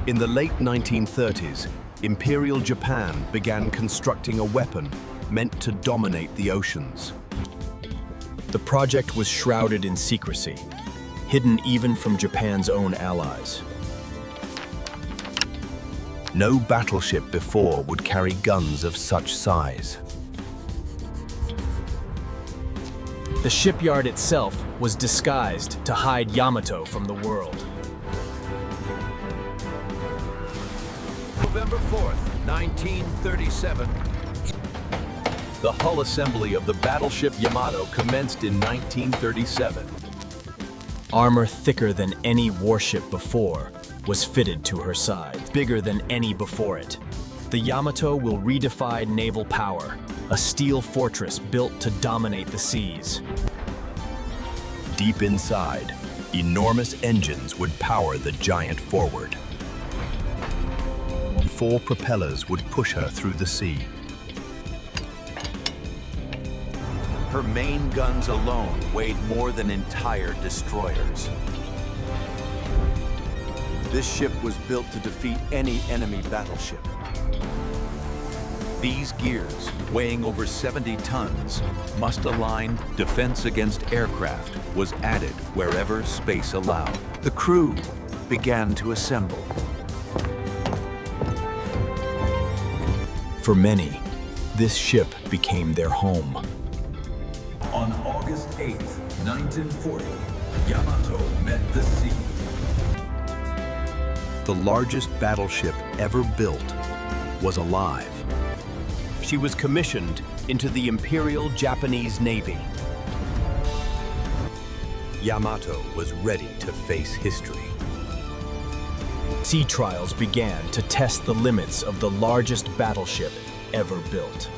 In the late 1930s, Imperial Japan began constructing a weapon meant to dominate the oceans. The project was shrouded in secrecy, hidden even from Japan's own allies. No battleship before would carry guns of such size. The shipyard itself was disguised to hide Yamato from the world. November 4th, 1937. The hull assembly of the battleship Yamato commenced in 1937. Armor thicker than any warship before was fitted to her side, bigger than any before it. The Yamato will redefine naval power, a steel fortress built to dominate the seas. Deep inside, enormous engines would power the giant forward. 4 propellers would push her through the sea. Her main guns alone weighed more than entire destroyers. This ship was built to defeat any enemy battleship. These gears, weighing over 70 tons, must align. Defense against aircraft was added wherever space allowed. The crew began to assemble. For many, this ship became their home. On August 8, 1940, Yamato met the sea. The largest battleship ever built was alive. She was commissioned into the Imperial Japanese Navy. Yamato was ready to face history. Sea trials began to test the limits of the largest battleship ever built.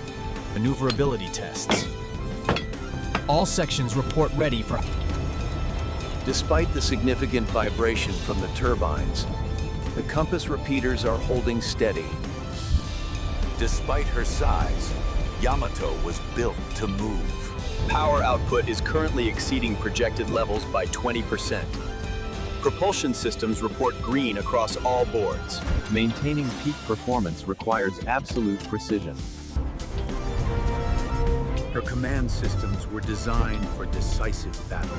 Maneuverability tests. All sections report ready for... Despite the significant vibration from the turbines, the compass repeaters are holding steady. Despite her size, Yamato was built to move. Power output is currently exceeding projected levels by 20%. Propulsion systems report green across all boards. Maintaining peak performance requires absolute precision. Her command systems were designed for decisive battle.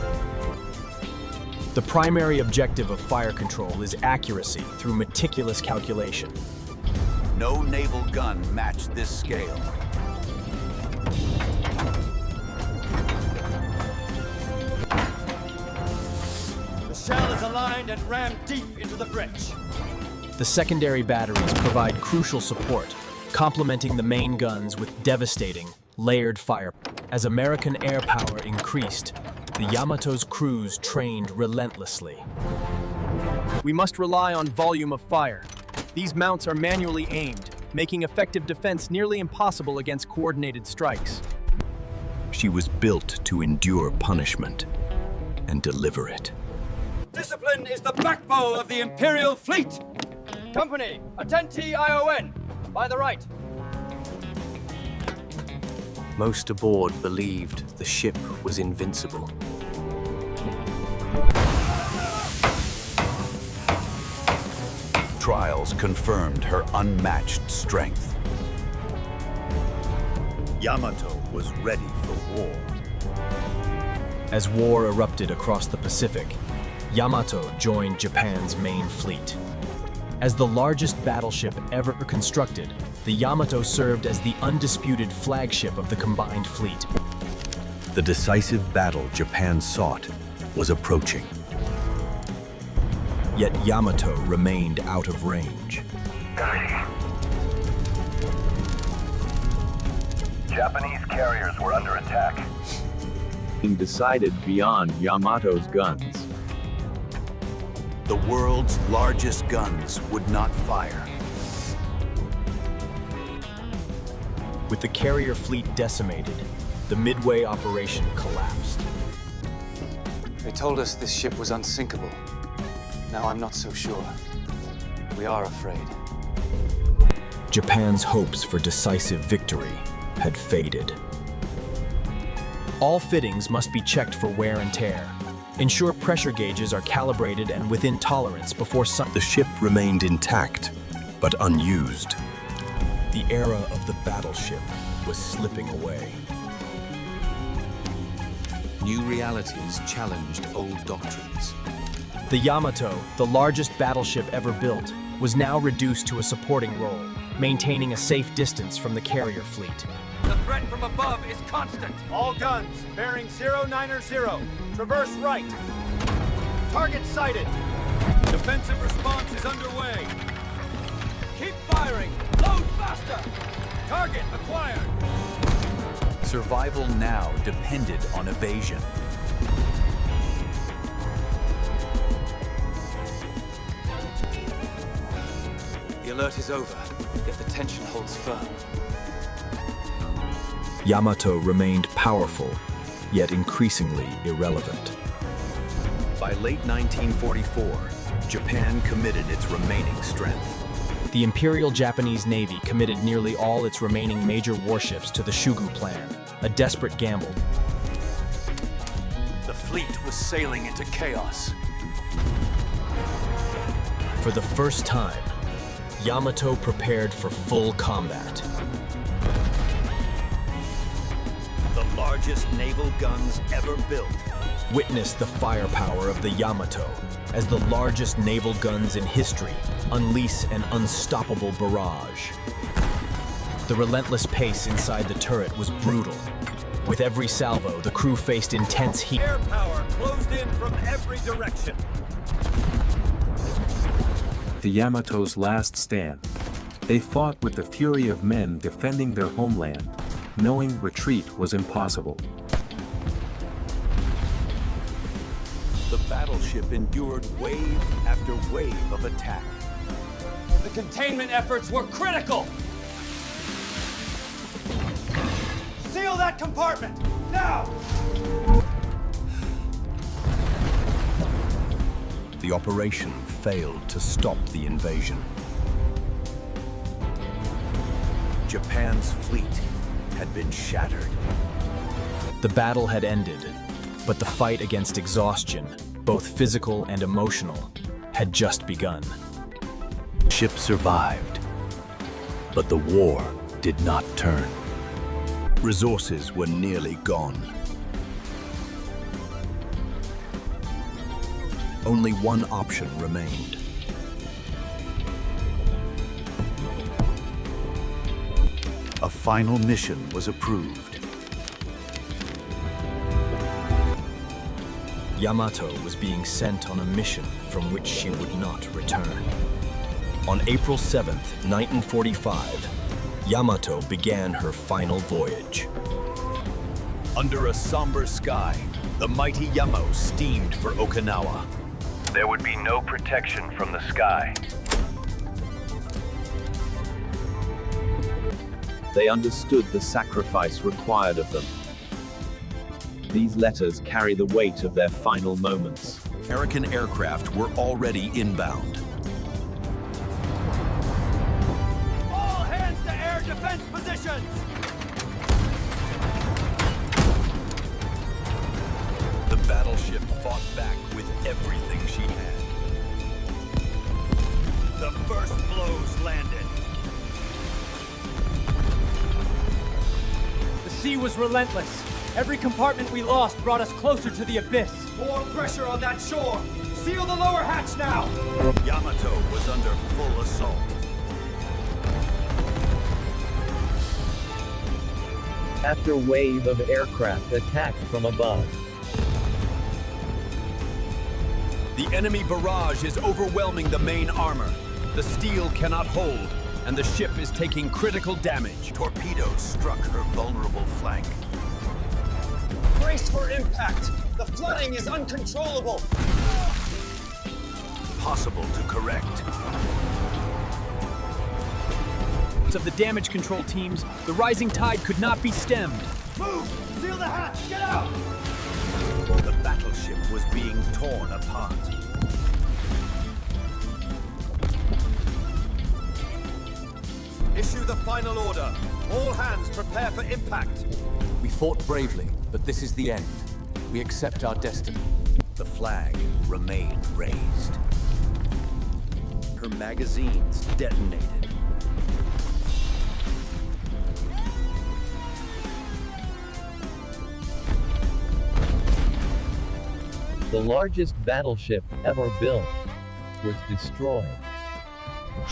The primary objective of fire control is accuracy through meticulous calculation. No naval gun matched this scale. The shell is aligned and rammed deep into the breech. The secondary batteries provide crucial support, complementing the main guns with devastating, layered fire. As American air power increased, the Yamato's crews trained relentlessly. We must rely on volume of fire. These mounts are manually aimed, making effective defense nearly impossible against coordinated strikes. She was built to endure punishment and deliver it. Discipline is the backbone of the Imperial Fleet. Company, attenti ION, by the right. Most aboard believed the ship was invincible. Trials confirmed her unmatched strength. Yamato was ready for war. As war erupted across the Pacific, Yamato joined Japan's main fleet. As the largest battleship ever constructed, the Yamato served as the undisputed flagship of the combined fleet. The decisive battle Japan sought was approaching. Yet Yamato remained out of range. Japanese carriers were under attack. Being decided beyond Yamato's guns. The world's largest guns would not fire. With the carrier fleet decimated, the Midway operation collapsed. They told us this ship was unsinkable. Now I'm not so sure. We are afraid. Japan's hopes for decisive victory had faded. All fittings must be checked for wear and tear. Ensure pressure gauges are calibrated and within tolerance before The ship remained intact, but unused. The era of the battleship was slipping away. New realities challenged old doctrines. The Yamato, the largest battleship ever built, was now reduced to a supporting role, maintaining a safe distance from the carrier fleet. The threat from above is constant. All guns, bearing 090. Traverse right. Target sighted. Defensive response is underway. Keep firing. Load faster. Target acquired. Survival now depended on evasion. The alert is over, yet the tension holds firm. Yamato remained powerful, yet increasingly irrelevant. By late 1944, Japan committed its remaining strength. The Imperial Japanese Navy committed nearly all its remaining major warships to the Shugu Plan, a desperate gamble. The fleet was sailing into chaos. For the first time, Yamato prepared for full combat. The largest naval guns ever built. Witness the firepower of the Yamato as the largest naval guns in history unleash an unstoppable barrage. The relentless pace inside the turret was brutal. With every salvo, the crew faced intense heat. Air power closed in from every direction. The Yamato's last stand. They fought with the fury of men defending their homeland, knowing retreat was impossible. The battleship endured wave after wave of attack. The containment efforts were critical. Seal that compartment, now! The operation failed to stop the invasion. Japan's fleet had been shattered. The battle had ended, but the fight against exhaustion, both physical and emotional, had just begun. The ship survived, but the war did not turn. Resources were nearly gone. Only one option remained. A final mission was approved. Yamato was being sent on a mission from which she would not return. On April 7th, 1945, Yamato began her final voyage. Under a somber sky, the mighty Yamato steamed for Okinawa. There would be no protection from the sky. They understood the sacrifice required of them. These letters carry the weight of their final moments. American aircraft were already inbound. All hands to air defense positions! The battleship fought back with everything she had. The first blows landed. The sea was relentless. Every compartment we lost brought us closer to the abyss. More pressure on that shore! Seal the lower hatch now! Yamato was under full assault. After a wave of aircraft attacked from above. The enemy barrage is overwhelming the main armor. The steel cannot hold, and the ship is taking critical damage. Torpedoes struck her vulnerable flank. Brace for impact! The flooding is uncontrollable! Possible to correct. Of the damage control teams, the rising tide could not be stemmed. Move! Seal the hatch! Get out! The battleship was being torn apart. Issue the final order. All hands prepare for impact. We fought bravely, but this is the end. We accept our destiny. The flag remained raised. Her magazines detonated. The largest battleship ever built was destroyed.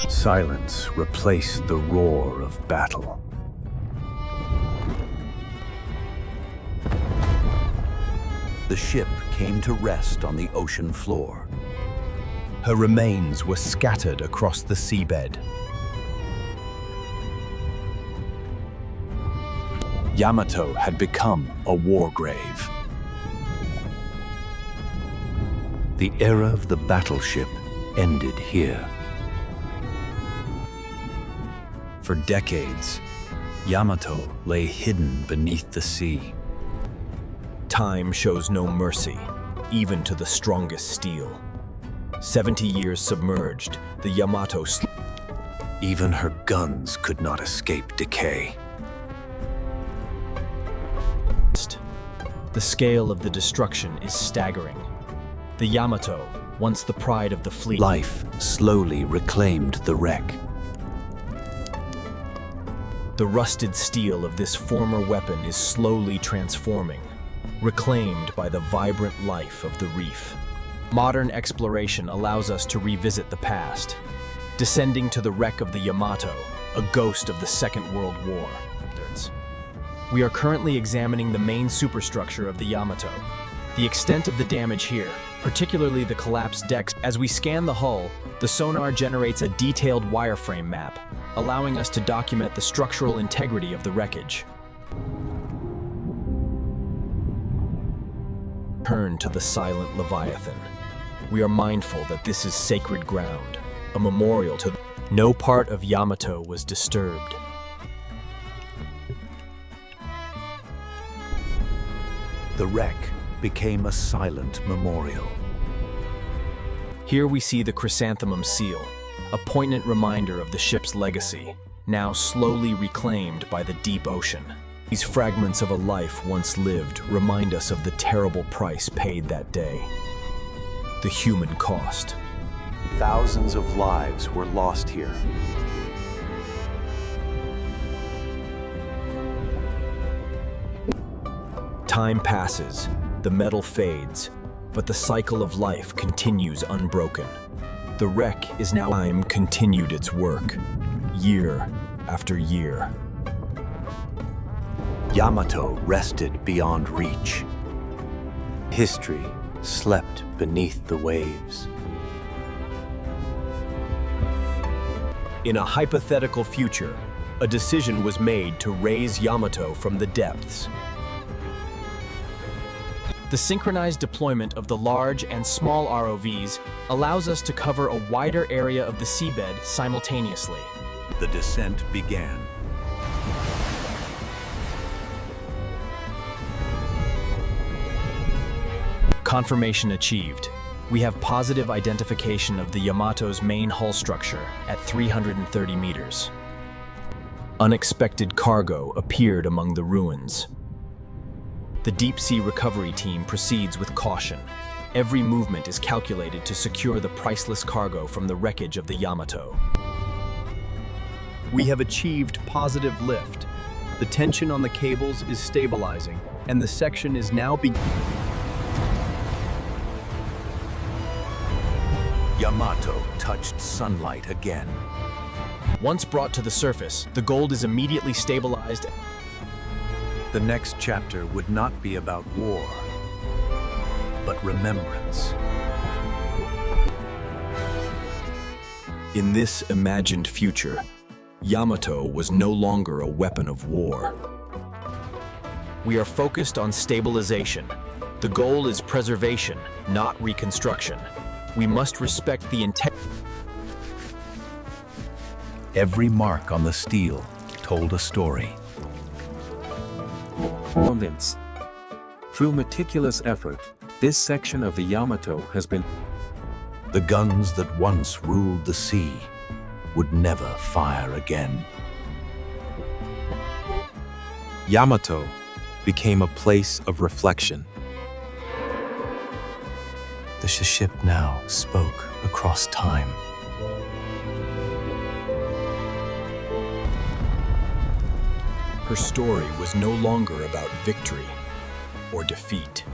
Silence replaced the roar of battle. The ship came to rest on the ocean floor. Her remains were scattered across the seabed. Yamato had become a war grave. The era of the battleship ended here. For decades, Yamato lay hidden beneath the sea. Time shows no mercy, even to the strongest steel. 70 years submerged, the Yamato Even her guns could not escape decay. The scale of the destruction is staggering. The Yamato, once the pride of the fleet, Life slowly reclaimed the wreck. the rusted steel of this former weapon is slowly transforming, reclaimed by the vibrant life of the reef. Modern exploration allows us to revisit the past, descending to the wreck of the Yamato, a ghost of the Second World War. We are currently examining the main superstructure of the Yamato. The extent of the damage here, particularly the collapsed decks. As we scan the hull, the sonar generates a detailed wireframe map, allowing us to document the structural integrity of the wreckage. Turn to the silent Leviathan. We are mindful that this is sacred ground, a memorial to no part of Yamato was disturbed. The wreck became a silent memorial. Here we see the chrysanthemum seal, a poignant reminder of the ship's legacy, now slowly reclaimed by the deep ocean. These fragments of a life once lived remind us of the terrible price paid that day. The human cost. Thousands of lives were lost here. Time passes, the metal fades, but the cycle of life continues unbroken. The wreck is now time continued its work, year after year. Yamato rested beyond reach. History slept beneath the waves. In a hypothetical future, a decision was made to raise Yamato from the depths. The synchronized deployment of the large and small ROVs allows us to cover a wider area of the seabed simultaneously. The descent began. Confirmation achieved. We have positive identification of the Yamato's main hull structure at 330 meters. Unexpected cargo appeared among the ruins. The deep-sea recovery team proceeds with caution. Every movement is calculated to secure the priceless cargo from the wreckage of the Yamato. We have achieved positive lift. The tension on the cables is stabilizing, and the section is now Yamato touched sunlight again. Once brought to the surface, the gold is immediately stabilized. The next chapter would not be about war, but remembrance. In this imagined future, Yamato was no longer a weapon of war. We are focused on stabilization. The goal is preservation, not reconstruction. We must respect the integrity. Every mark on the steel told a story. Moments. Through meticulous effort, this section of the Yamato has been. The guns that once ruled the sea would never fire again. Yamato became a place of reflection. The ship now spoke across time. Her story was no longer about victory or defeat.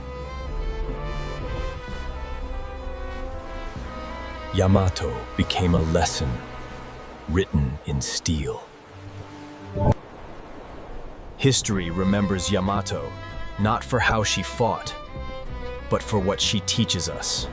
Yamato became a lesson written in steel. History remembers Yamato not for how she fought, but for what she teaches us.